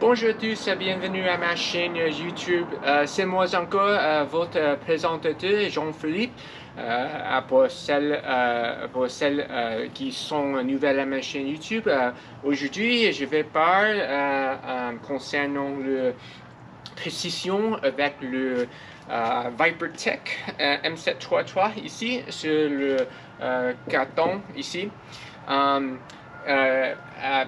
Bonjour à tous, bienvenue à ma chaîne YouTube. C'est moi encore, votre présentateur Jean-Philippe. Pour celles qui sont nouvelles à ma chaîne YouTube, aujourd'hui je vais parler concernant la précision avec le ViperTech M733 ici sur le carton ici.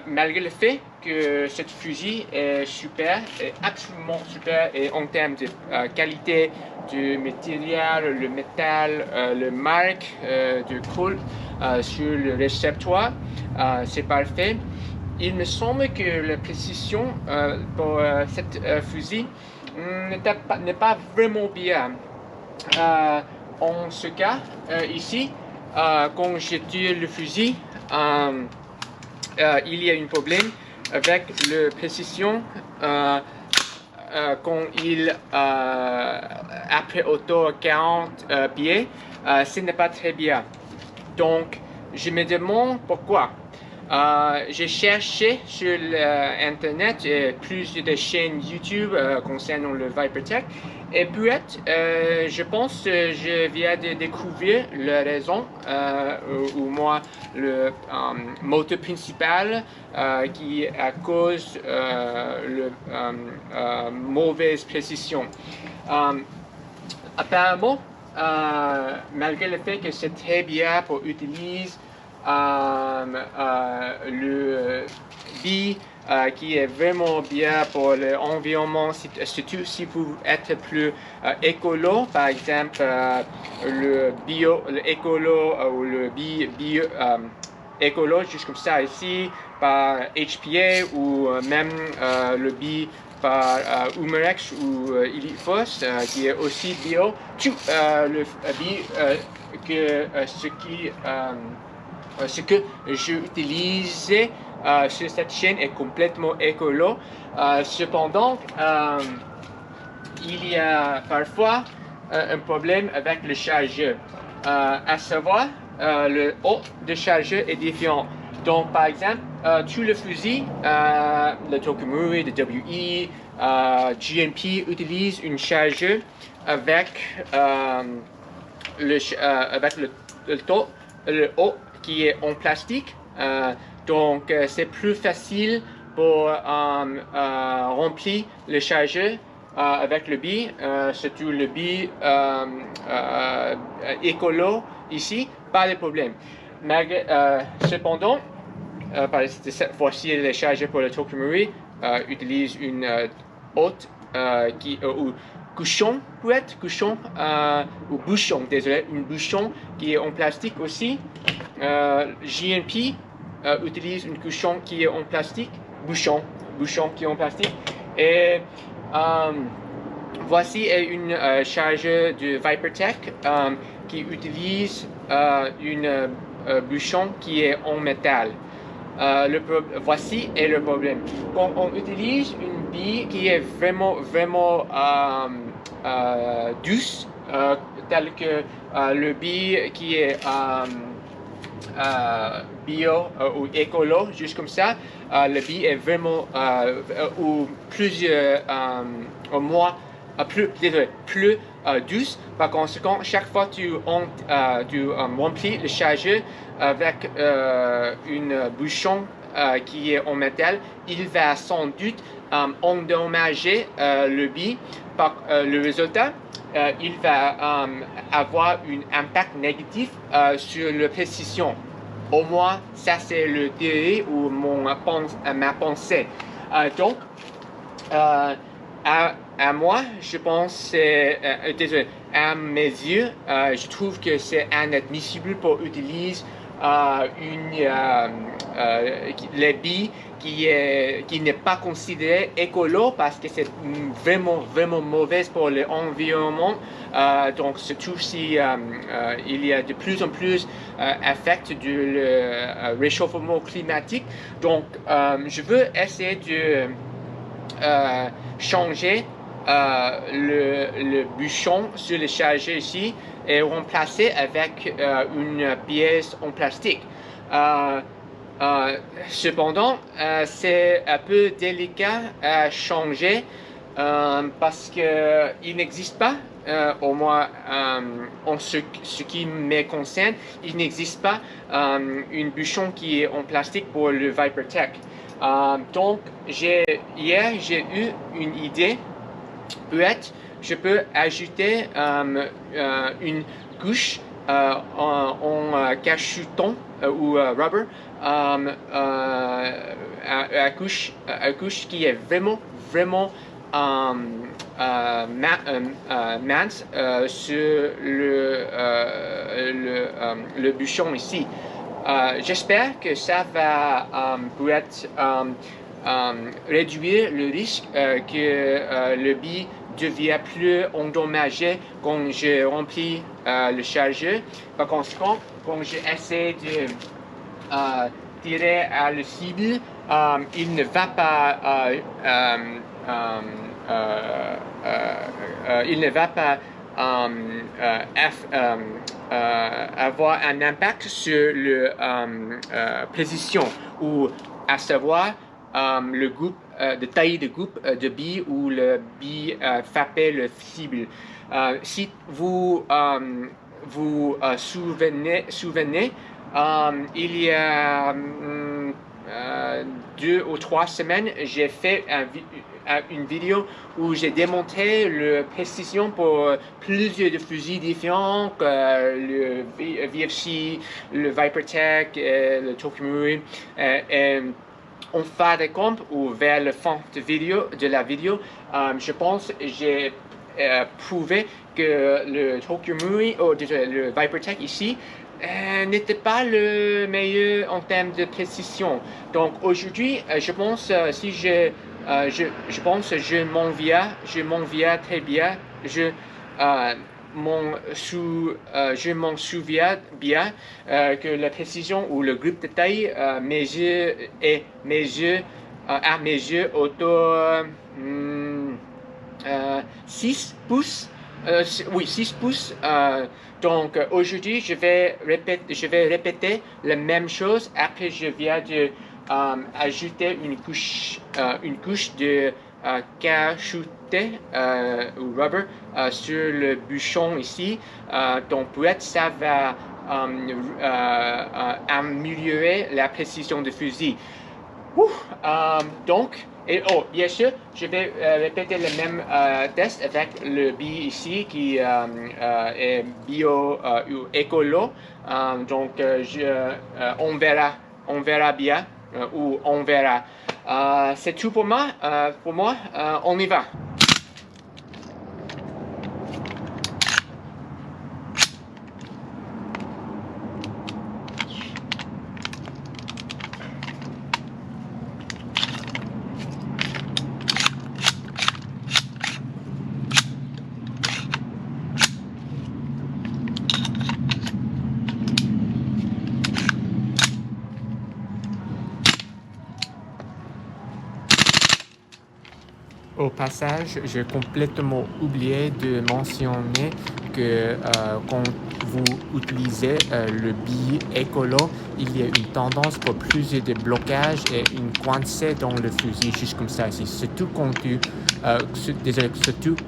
Malgré le fait que cette fusil est super, est absolument super, et en termes de qualité du matériel, le métal, le marque de colle sur le récepteur, c'est parfait. Il me semble que la précision pour cette fusil n'est pas vraiment bien. En ce cas, ici, quand je tire le fusil, il y a un problème avec la précision quand il après hauteur 40 pieds, ce n'est pas très bien. Donc, je me demande pourquoi. J'ai cherché sur internet plus de chaînes YouTube concernant le ViperTech, et puis je pense que je viens de découvrir la raison, ou moi le moteur principal qui est à cause de mauvaise précision. Apparemment, malgré le fait que c'est très bien pour utiliser le billes qui est vraiment bien pour l'environnement, surtout si vous êtes plus écolo, par exemple le écolo ou le bio écolo, juste comme ça ici, par HPA, ou même le billes par Umarex ou Elite Force qui est aussi bio. Tout le billes ce que j'utilise sur cette chaîne est complètement écolo. Cependant, il y a parfois un problème avec le chargeur. À savoir, le haut de chargeur est différent. Donc, par exemple, tous les fusils, le Tokamuri, le WE, GNP utilisent une chargeur avec le haut qui est en plastique, donc c'est plus facile pour remplir le chargeur avec le billes, surtout le billes écolo ici, pas de problème. Cependant, cette fois-ci, les chargeurs pour le Tokamuri utilisent une haute ou couchon, ou bouchon, désolé, une bouchon qui est en plastique aussi. GNP utilise une couchon qui est en plastique, bouchon qui est en plastique. Et voici une chargeur de ViperTech qui utilise une bouchon qui est en métal. Voici est le problème. Quand on utilise une bille qui est vraiment douce, telle que le bille qui est bio ou écolo, juste comme ça, le bille est vraiment ou plusieurs mois plus douce. Par conséquent, chaque fois que tu remplis le chargeur avec une bouchon qui est en métal, il va sans doute endommager le billes. Le résultat, il va avoir un impact négatif sur la précision. Au moins, ça c'est le théorie ou ma pensée. Donc, à moi, je pense, désolé, à mes yeux, je trouve que c'est inadmissible pour utiliser les billes qui n'est pas considéré écolo, parce que c'est vraiment mauvaise pour l'environnement. Donc surtout si il y a de plus en plus effet du réchauffement climatique. Donc je veux essayer de changer le bouchon sur le chargeur ici et remplacer avec une pièce en plastique. Cependant, c'est un peu délicat à changer parce qu'il n'existe pas, au moins en ce qui me concerne, il n'existe pas une bouchon qui est en plastique pour le ViperTech. Donc, hier, j'ai eu une idée. Peut-être, je peux ajouter une couche en caoutchouc ou rubber, à couche qui est vraiment mince sur le bouchon ici. J'espère que ça va peut-être réduire le risque que le billet devient plus endommagé quand je remplis le chargeur. Par conséquent, quand j'essaie de tirer à la cible, il ne va pas avoir un impact sur la précision, ou à savoir le groupe de taille de groupe de billes où le billet frappait le cible. Si vous vous souvenez, il y a 2 ou 3 semaines, j'ai fait une vidéo où j'ai démontré la précision pour plusieurs de fusils différents, le VFC, le ViperTech, le Tokimori. En fin de compte, ou vers le fond de la vidéo, je pense que j'ai prouvé que le Tokimori ou le ViperTech ici n'était pas le meilleur en termes de précision. Donc aujourd'hui, je pense si je pense je m'en viens très bien. Je m'en souviens bien que la précision ou le groupe de taille à mes yeux autour 6 pouces. Oui, 6 pouces. Donc aujourd'hui, je vais répéter la même chose. Après, je viens de ajouter une couche de caoutchouc ou rubber sur le bouchon ici. Donc peut-être ça va améliorer la précision du fusil. Donc, bien sûr, je vais répéter le même test avec le billet ici qui est bio ou écolo. Donc, on verra bien, ou on verra. C'est tout pour moi. On y va. Au passage, j'ai complètement oublié de mentionner que quand vous utilisez le billet écolo, il y a une tendance pour plusieurs de blocages et une coincée dans le fusil, juste comme ça ici. Surtout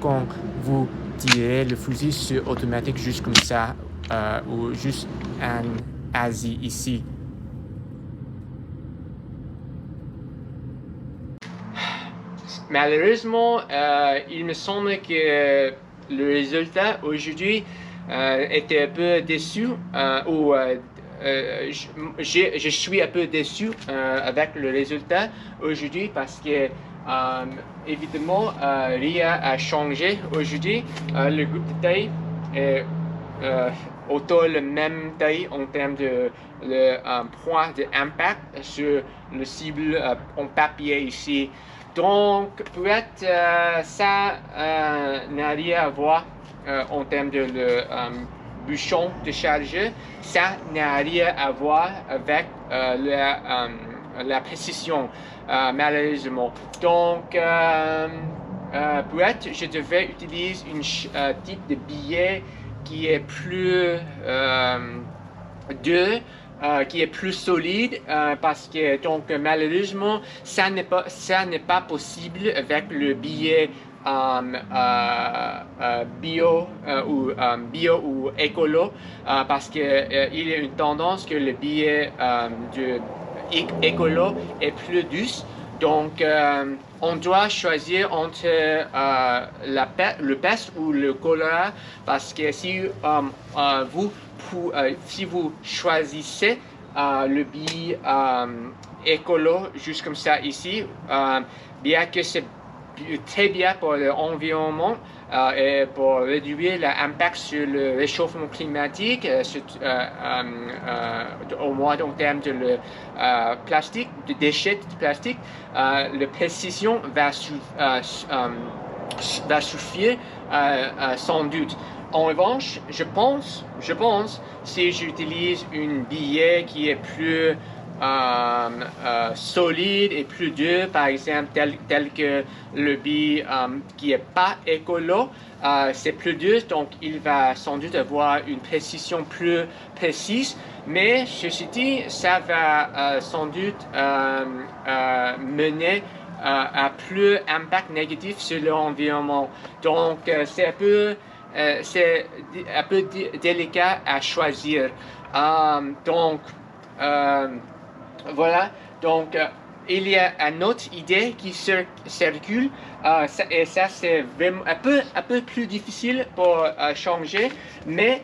quand vous tirez le fusil sur automatique, juste comme ça, ou juste un Asie ici. Malheureusement, il me semble que le résultat aujourd'hui était un peu déçu, je suis un peu déçu avec le résultat aujourd'hui parce que évidemment rien a changé aujourd'hui. Le groupe de taille est autour de la même taille en termes de point d'impact sur le cible en papier ici. Donc, peut-être ça n'a rien à voir en termes de bouchon de chargeur. Ça n'a rien à voir avec la précision, malheureusement. Donc, peut-être je devais utiliser un type de billet qui est plus dur qui est plus solide parce que donc malheureusement ça n'est pas possible avec le billet bio ou écolo parce que il y a une tendance que le billet de écolo est plus douce. Donc, on doit choisir entre le peste ou le choléra parce que si vous choisissez le billet écolo, juste comme ça ici, bien que c'est très bien pour l'environnement et pour réduire l'impact sur le réchauffement climatique, au moins en termes de plastique, de déchets de plastique, la précision va suffire sans doute. En revanche, je pense, si j'utilise un billet qui est plus solide et plus dur, par exemple, tel que le billet qui n'est pas écolo, c'est plus dur, donc il va sans doute avoir une précision plus précise, mais ceci dit, ça va sans doute mener à plus impact négatif sur l'environnement. Donc, c'est un peu délicat à choisir. Donc, voilà, donc il y a une autre idée qui circule et ça c'est vraiment un peu plus difficile pour changer, mais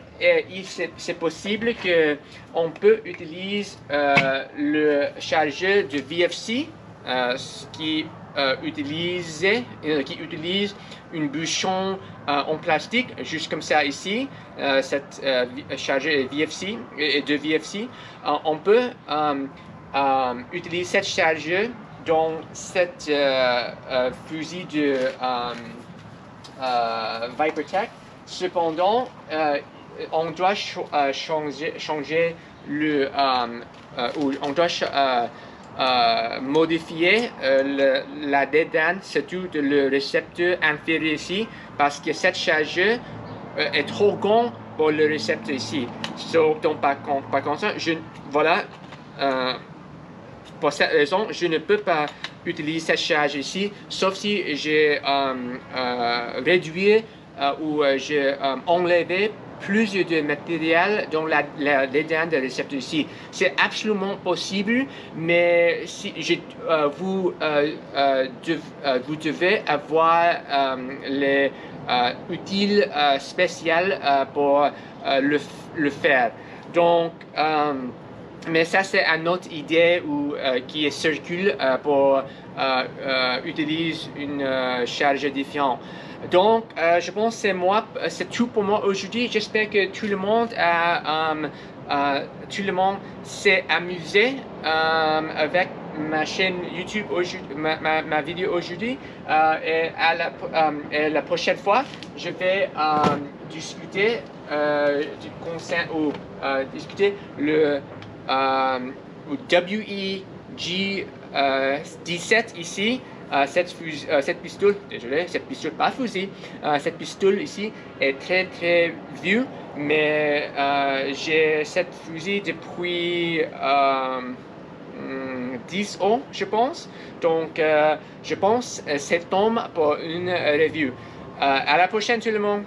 c'est possible qu'on peut utiliser le chargeur de VFC qui utilise un bouchon en plastique, juste comme ça ici, cette chargeur de VFC, on peut utiliser cette chargeur dans cette fusil de ViperTech. Cependant, on doit changer le on doit modifier la dédane, surtout le récepteur inférieur ici, parce que cette chargeur est trop grand pour le récepteur ici. Donc par contre, voilà, pour cette raison, je ne peux pas utiliser cette charge ici, sauf si j'ai réduit ou j'ai enlevé plusieurs de matériel dans la dédane de récepteur ici. C'est absolument possible, mais si vous devez avoir les outils spéciaux pour le faire. Donc, mais ça c'est une autre idée qui circule pour utiliser une charge différente. Donc, je pense que c'est tout pour moi aujourd'hui. J'espère que tout le monde s'est amusé avec ma chaîne YouTube aujourd'hui, ma vidéo aujourd'hui. Et la prochaine fois, je vais discuter discuter le WEG 17 ici. Cette pistole, désolé, cette pistole, pas fusil, cette pistole ici est très vieux, mais j'ai cette fusil depuis 10 ans, je pense. Donc, je pense c'est temps pour une review. À la prochaine tout le monde.